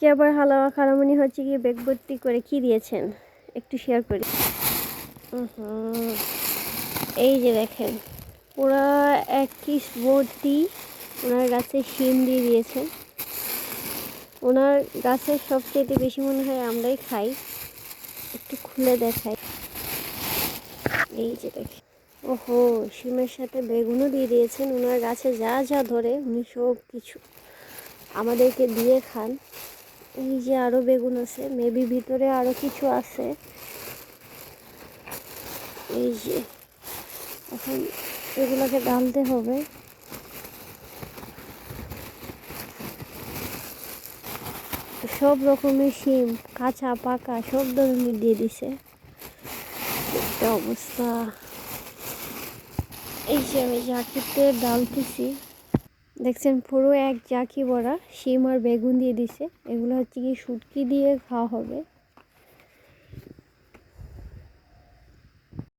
আজকে আবার হালাওয়া খালামণি হচ্ছে গিয়ে ব্যাগ ভর্তি করে কি দিয়েছেন একটু শেয়ার করি। এই যে দেখেন পুরা এক কিস ভর্তি ওনার গাছে শিম দিয়ে দিয়েছেন। ওনার গাছের সবচেয়ে বেশি মনে হয় আমরাই খাই। একটু খুলে দেখাই, এই যে দেখেন, ওহো, শিমের সাথে বেগুনও দিয়ে দিয়েছেন। ওনার গাছে যা যা ধরে উনি সব কিছু আমাদেরকে দিয়ে খান। এই যে আরো বেগুন আছে, মেবি ভিতরে আরো কিছু আছে। এই যে এখন এগুলোকে ডালতে হবে। সব রকমের শিম, কাঁচা পাকা সব ধরনের দিয়ে দিছে। একটা অবস্থা। এই যে আমি জাকিতে ডালতেছি, দেখছেন পুরো এক জাকি ভরা শিম আর বেগুন দিয়ে দিছে। এগুলো হচ্ছে কি শুটকি দিয়ে খাওয়া হবে।